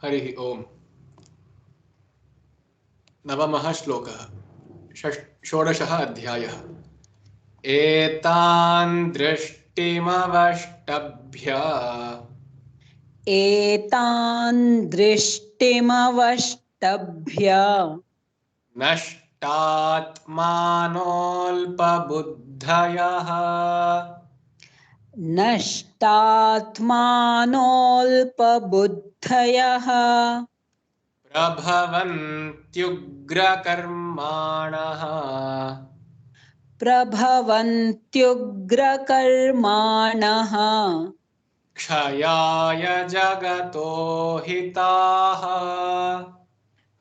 हरिः ओम्। नवमः श्लोकः, षोडशः अध्यायः। एतान् दृष्टिमवष्टभ्य एतान् दृष्टिमवष्टभ्य नष्टात्मानोऽल्पबुद्धयः नष्टात्मानोऽल्पबुद्धयः प्रभवन्त्युग्रकर्माणः प्रभवन्त्युग्रकर्माणः क्षयाय जगतो हिताः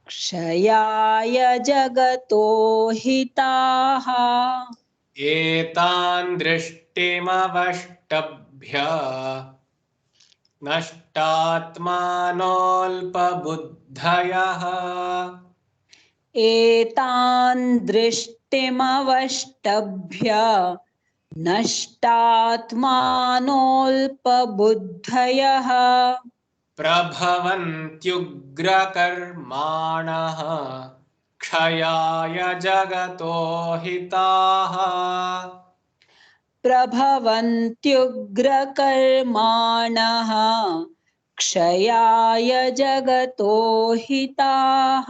क्षयाय जगतो हिताः। एतान् दृष्टिमवष्टभ्य नष्टात्मानोऽल्पबुद्धयः एतान् दृष्टिमवष्टभ्य नष्टात्मानोऽल्पबुद्धयः प्रभवन्त्युग्रकर्माणः क्षयाय जगतो हिताः प्रभवन्त्युग्रकर्माणः क्षयाय जगतो हिताः।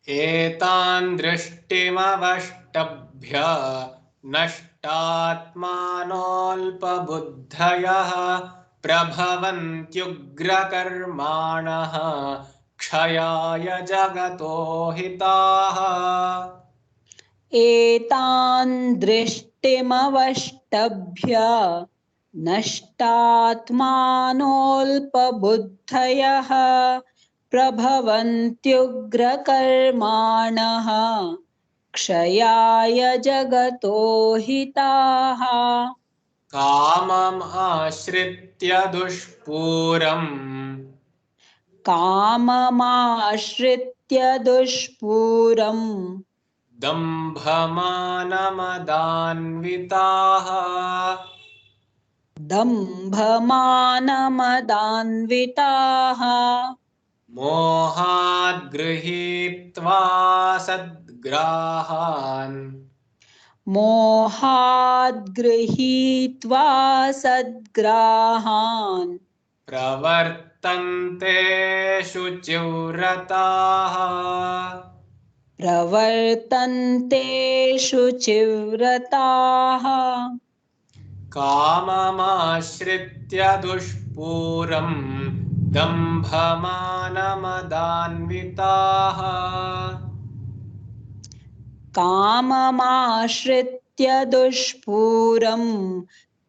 एतान् दृष्टिमवष्टभ्य नष्टात्मानोऽल्पबुद्धयः प्रभवन्त्युग्रकर्माणः क्षयाय जगतो हिताः एतान् दृष्टिमवष्टभ्य नष्टात्मानोऽल्पबुद्धयः प्रभवन्त्युग्रकर्माणः क्षयाय जगतो हिताः। काममाश्रित्य दुष्पूरम् काममाश्रित्य दुष्पूरम् दम्भमानमदान्विताः दम्भमानमदान्विताः मोहाद् गृहीत्वा सद्ग्राहान् मोहाद् गृहीत्वा सद्ग्राहान् प्रवर्तन्ते शुचिव्रताः प्रवर्तन्ते शुचिव्रताः काममाश्रित्य दुष्पूरम् दम्भमानमदान्विताः काममाश्रित्य दुष्पूरम्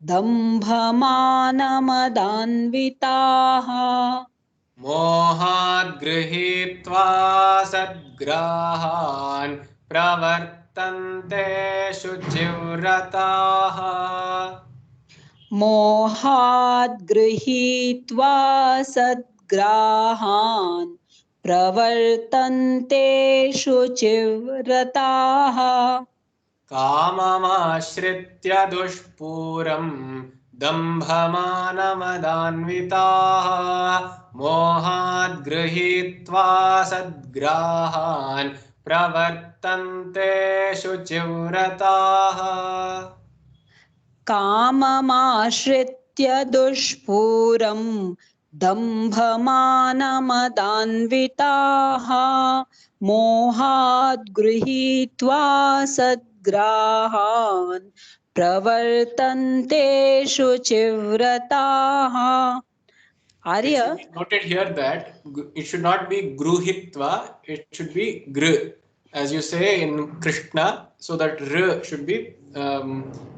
दम्भमानमदान्विताः मोहाद् गृहीत्वा सद्ग्राहान् प्रवर्तन्ते शुचिव्रताः मोहाद् गृहीत्वा सद्ग्राहान् प्रवर्तन्ते शुचिव्रताः काममाश्रित्य दुष्पूरम् दम्भमानमदान्विताः मोहाद् गृहीत्वा सद्ग्राहान् प्रवर्तन्ते शुचिव्रताः काममाश्रित्य दुष्पूरम् दम्भमानमदान्विताः मोहाद् गृहीत्वा सद्ग्राहान् प्रवर्तन्ते शुचिव्रताः। It आर्य should be noted here that it should not be gruhitva, it should be gr, as you say in Krishna, so that r should be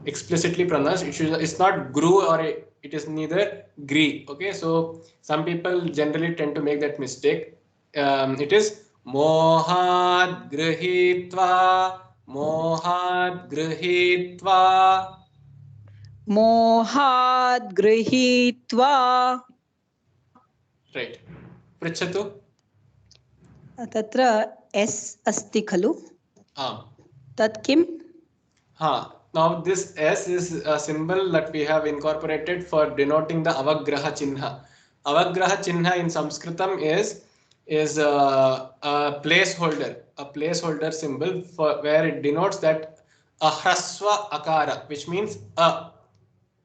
explicitly pronounced. It's not gru or it is neither gri. Okay, so some people generally tend to make that mistake. It is mohad grihitva, mohad grihitva. मोहाद् गृहीत्वा Right. पृच्छतु. तत्र S अस्ति खलु आम्. तत् किम्? Now this S is a symbol that we have incorporated for denoting the avagraha chinha. Avagraha Chinha in Sanskritam is a placeholder symbol for where it denotes that a hraswa akara, which means a,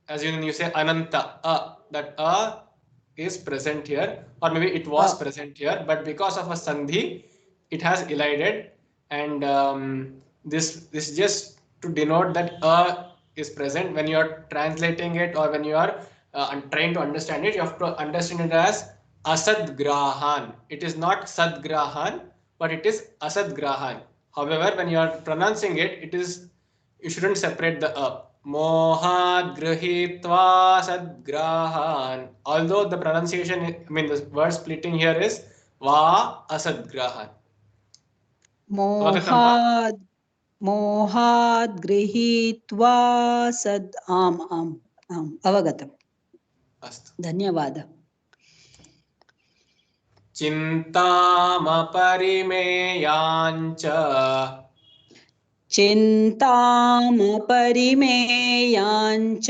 as you say ananta, that a is present here, or maybe it was present here, but because of a sandhi, it has elided, and this is just to denote that a is present when you are translating it, or when you are trying to understand it. You have to understand it as asadgrahan. It is not sadgrahan, but it is asadgrahan. However, when you are pronouncing it, it is, you shouldn't separate the mohat grahitva sadgrahan. Although the pronunciation, I mean the word splitting here is va asadgrahan. Avagatam va? मोहाद् मोहाद् गृहीत्वा सद् आम् आम् आम् अवगतम् Astu. धन्यवादः चिन्तामपरिमेयाञ्च चिन्तामपरिमेयाञ्च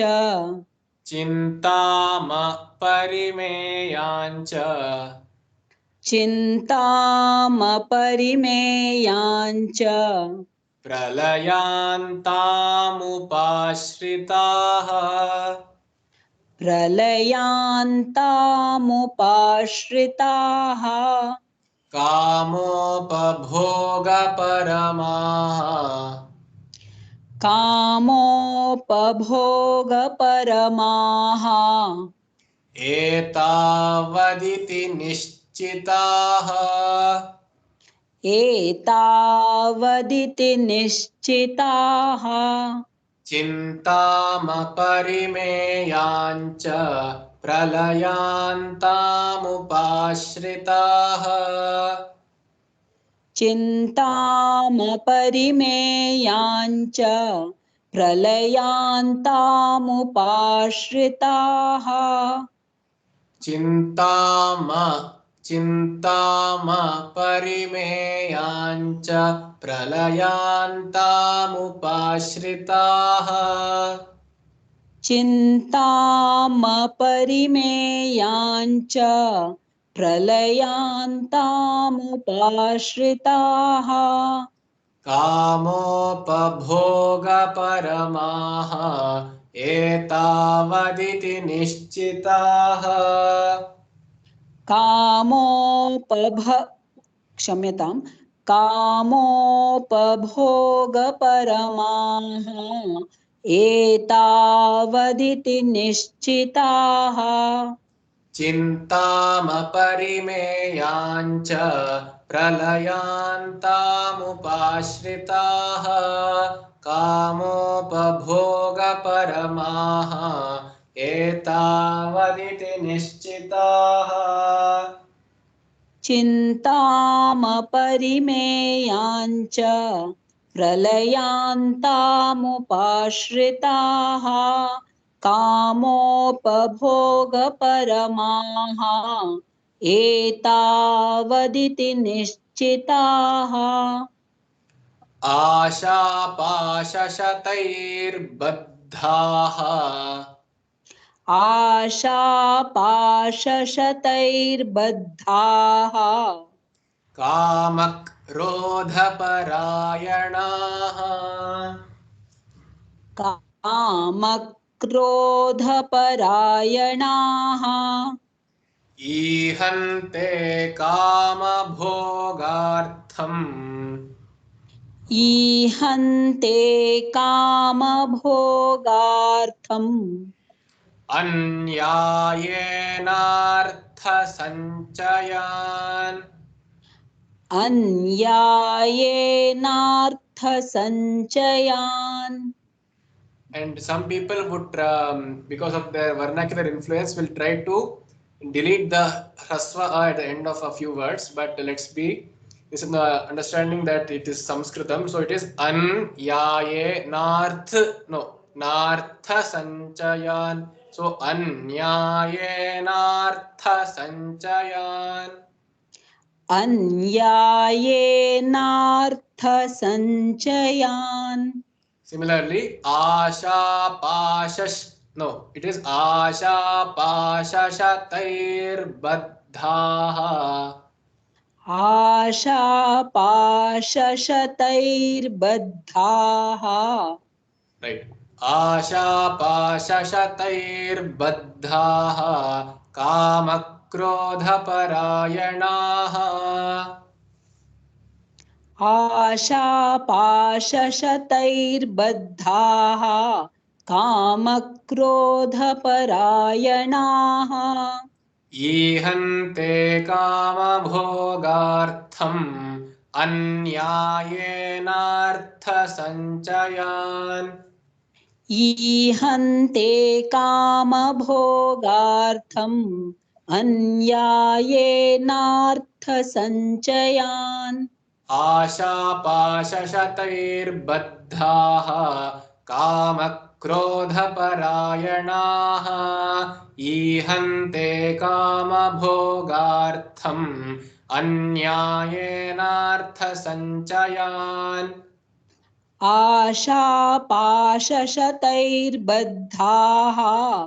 चिन्तामपरिमेयाञ्च चिन्तामपरिमेयाञ्च प्रलयान्तामुपाश्रिताः प्रलयान्तामुपाश्रिताः कामोपभोगपरमाः कामोपभोगपरमाः एतावदिति निश्चिताः एतावदिति निश्चिताः चिन्तामपरिमेयाञ्च प्रलयान्तामुपाश्रिताः चिन्तामपरिमेयाञ्च प्रलयान्तामुपाश्रिताः चिन्तामपरिमेयाञ्च प्रलयान्तामुपाश्रिताः चिन्तामपरिमेयाञ्च प्रलयान्तामुपाश्रिताः कामोपभोगपरमाः एतावदिति निश्चिताः क्षम्यतां कामोपभोगपरमाः एतावदिति निश्चिताः चिन्तामपरिमेयाञ्च प्रलयान्तामुपाश्रिताः कामोपभोगपरमाः एतावदिति निश्चिताः चिन्तामपरिमेयाञ्च प्रलयान्तामुपाश्रिताः कामोपभोगपरमाः एतावदिति निश्चिताः आशापाशशतैर्बद्धाः आशापाशशतैर्बद्धाः कामक्रोधपरायणाः कामक्रोधपरायणाः ईहन्ते कामभोगार्थम् ईहन्ते कामभोगार्थम् अन्यायेनार्थसञ्चयान् अन्यायेनार्थसञ्चयान्. And some people would, because of their vernacular influence, will try to delete the hrasva at the end of a few words. But let's be this is the understanding that it is Sanskritam, so it is anyaye narth nartha sanchayan. So anyaye nartha sanchayan. अन्यायेनार्थसञ्चयान्. Similarly, asha pashash No, it is आशापाशशतैर्बद्धाः. आशापाशशतैर्बद्धाः Right. आशापाशशतैर्बद्धाः कामक्रोधपरायणाः. आशापाशशतैर्बद्धाः कामक्रोधपरायणाः ईहन्ते कामभोगार्थम् अन्यायेनार्थसञ्चयान्. ईहन्ते कामभोगार्थम् अन्यायेनार्थसञ्चयान् आशापाशशतैर्बद्धाः कामक्रोधपरायणाः ईहन्ते कामभोगार्थम् अन्यायेनार्थसञ्चयान्. आशापाशशतैर्बद्धाः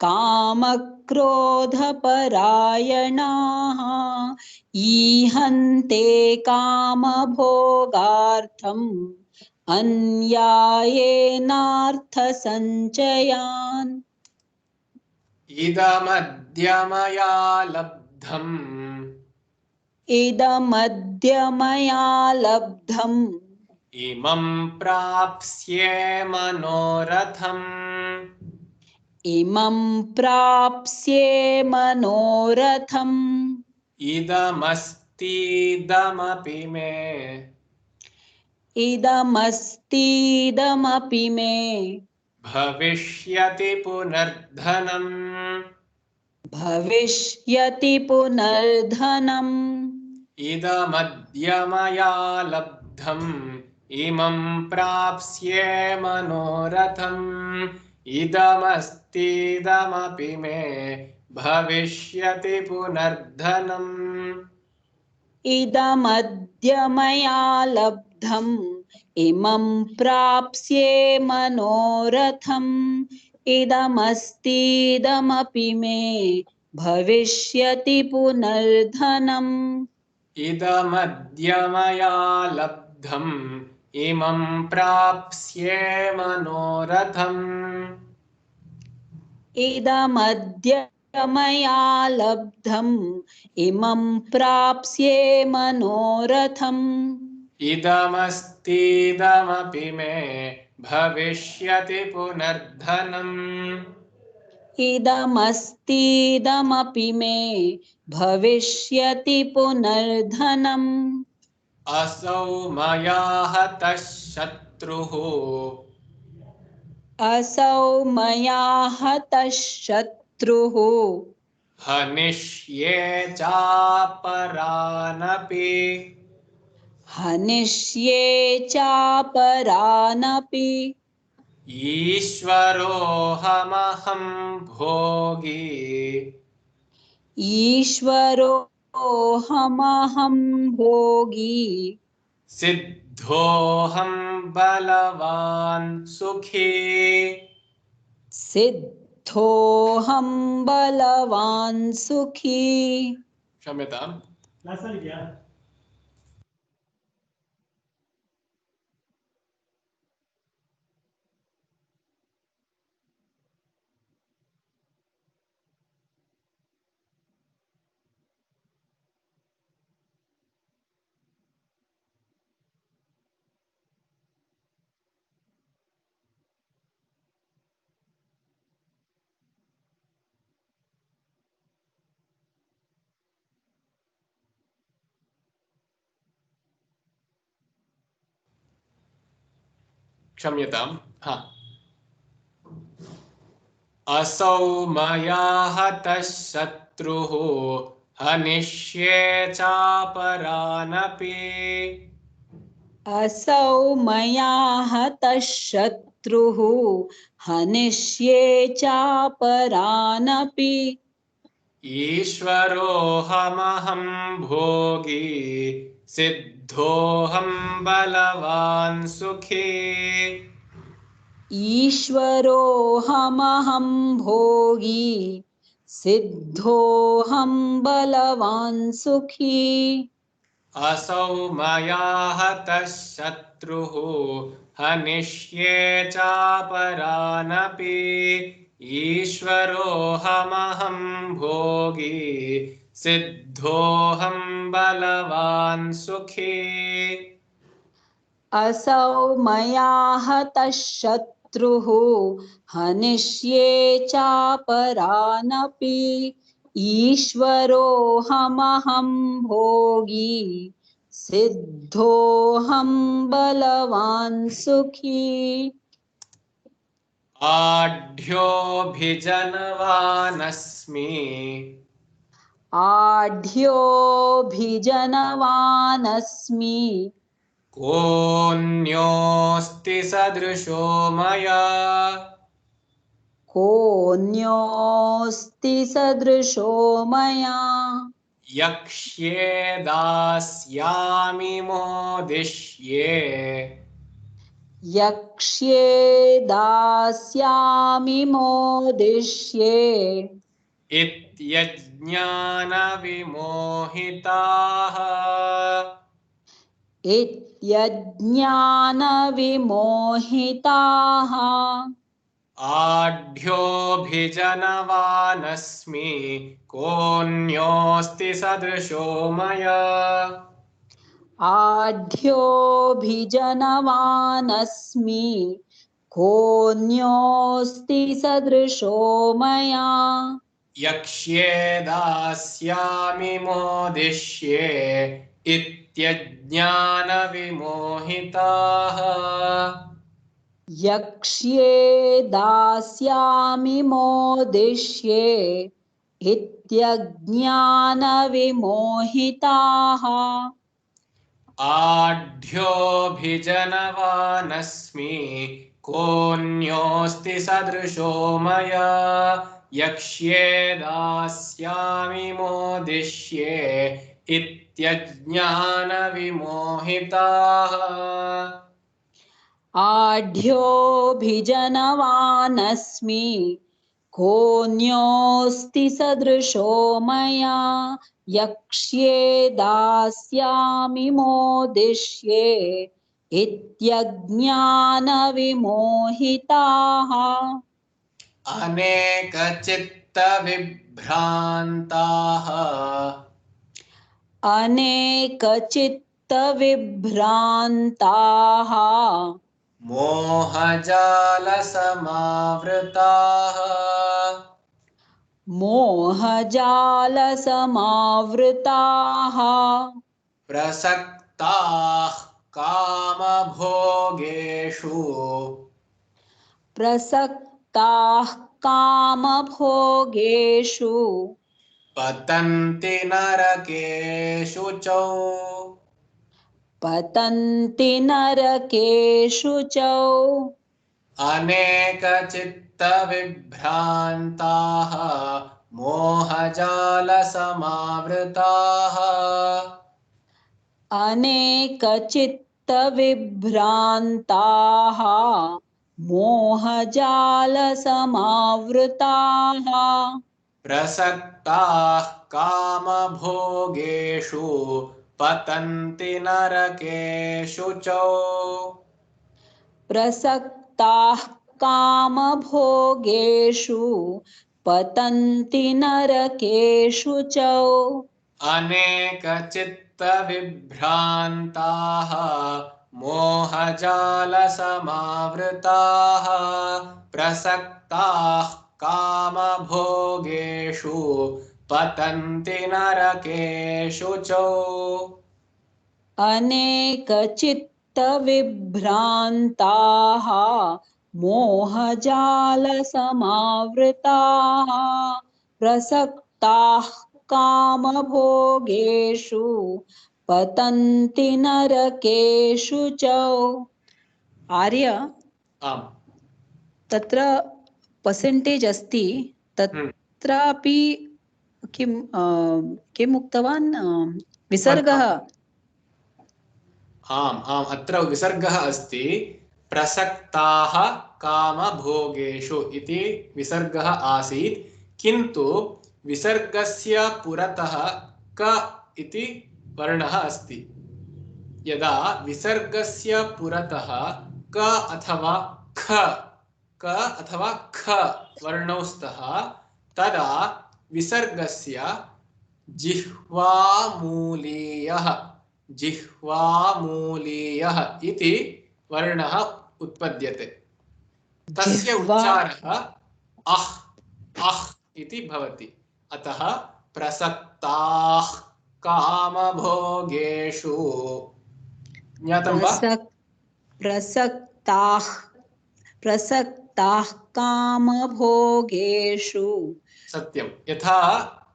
कामक्रोधपरायणाः ईहन्ते कामभोगार्थम् अन्यायेनार्थसञ्चयान् इदमद्य मया लब्धम् इदमद्य मया लब्धम् इमं प्राप्स्ये मनोरथम्. इमं प्राप्स्ये मनोरथम् इदमस्तीदमपि मे इदमस्तीदमपि मे भविष्यति पुनर्धनम्. भविष्यति पुनर्धनम् इदमद्य मया लब्धम् इमं प्राप्स्ये मनोरथम्. इदमस्तीदमपि मे भविष्यति पुनर्धनम्. इदमद्य मया लब्धम् इमं प्राप्स्ये मनोरथम् इदमस्तीदमपि मे भविष्यति पुनर्धनम् इदमद्य मया लब्धम् इमं प्राप्स्ये मनोरथम्. इदमद्य मया लब्धम् इमं प्राप्स्ये मनोरथम् इदमस्तीदमपि मे भविष्यति पुनर्धनम्. इदमस्तीदमपि मे भविष्यति पुनर्धनम् असौ मया हतः शत्रुः असौ मया हतः शत्रुः हनिष्ये चापरानपि. हनिष्ये चापरानपि ईश्वरोऽहमहं भोगी ईश्वरोऽहमहं भोगी सिद्धोऽहं बलवान् सुखी. सिद्धोऽहं बलवान् सुखी क्षम्यताम्. क्षम्यताम्. हा. असौ मया हतः शत्रुः हनिष्ये चापरानपि. असौ मया हतः शत्रुः हनिष्ये चापरानपि ईश्वरोऽहमहं भोगी सिद्धोऽहं बलवान् सुखी. ईश्वरोऽहमहं भोगी सिद्धोऽहं बलवान् सुखी असौ मया हतः शत्रुः हनिष्ये चापरानपि ईश्वरोऽहमहं भोगी सिद्धोऽहं बलवान् सुखी असौ मया हतः शत्रुः हनिष्ये चापरानपि ईश्वरोऽहमहं भोगी सिद्धोऽहं बलवान् सुखी आढ्योऽभिजनवानस्मि आढ्योऽभिजनवानस्मि कोऽन्योऽस्ति सदृशो मया कोऽन्योऽस्ति सदृशो मया यक्ष्ये दास्यामि मोदिष्ये यक्ष्ये दास्यामि मोदिष्ये इत्यज्ञानविमोहिताः इत्यज्ञानविमोहिताः आढ्योऽभिजनवानस्मि कोऽन्योऽस्ति सदृशो मया आढ्योऽभिजनवानस्मि कोऽन्योऽस्ति सदृशो मया यक्ष्ये दास्यामि मोदिष्ये इत्यज्ञानविमोहिताः यक्ष्ये दास्यामि मोदिष्ये इत्यज्ञानविमोहिताः आढ्योऽभिजनवानस्मि कोऽन्योऽस्ति सदृशो मया यक्ष्ये दास्यामि मोदिष्ये इत्यज्ञानविमोहिताः आढ्योऽभिजनवानस्मि कोऽन्योऽस्ति सदृशो मया यक्ष्ये दास्यामि मोदिष्ये इत्यज्ञानविमोहिताः अनेकचित्तविभ्रान्ताः अनेकचित्तविभ्रान्ताः मोहजालसमावृताः मोहजालसमावृताः प्रसक्ताः कामभोगेषु प्रसक्ताः कामभोगेषु पतन्ति नरकेषु च पतन्ति नरकेषु च अनेकचित्तविभ्रान्ताः मोहजालसमावृताः अनेकचित्तविभ्रान्ताः मोहजालसमावृताः प्रसक्ताः कामभोगेषु पतन्ति नरकेषु च प्रसक्ताः कामभोगेषु पतन्ति नरकेषु च अनेकचित्तविभ्रान्ताः मोहजालसमावृताः प्रसक्ताः कामभोगेषु पतन्ति नरकेषु च अनेकचित्तविभ्रान्ताः मोहजालसमावृताः प्रसक्ताः कामभोगेषु पतन्ति नरकेषु च आर्य आम् तत्र पर्सेंटेज अस्ति तत्रापि किम् उक्तवान् विसर्गः आम् आम् अत्र विसर्गः अस्ति प्रसक्ताः कामभोगेषु इति विसर्गः आसीत्, किन्तु विसर्गस्य पुरतः क इति वर्णः अस्ति। यदा विसर्गस्य पुरतः क अथवा ख वर्णौ स्तः तदा विसर्गस्य जिह्वामूलीयः इति वर्णः उत्पद्यते। तस्य उच्चारः अह् इति भवति। अतः प्रसक्ताः कामभोगेषु। ज्ञातं वा? प्रसक्ताः कामभोगेषु। सत्यं। यथा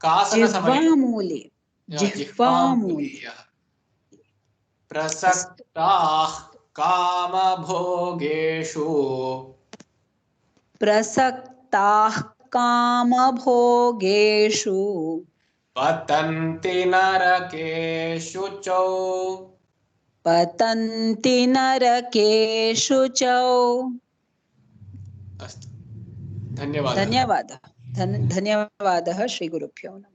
कासनसमये जिह्वामूलीयः प्रसक्ताः कामभोगेषु। प्रसक्ताः कामभोगेषु पतन्ति नरकेषु च। अस्तु, धन्यवादः। धन्यवादः श्री गुरुभ्यो नमः।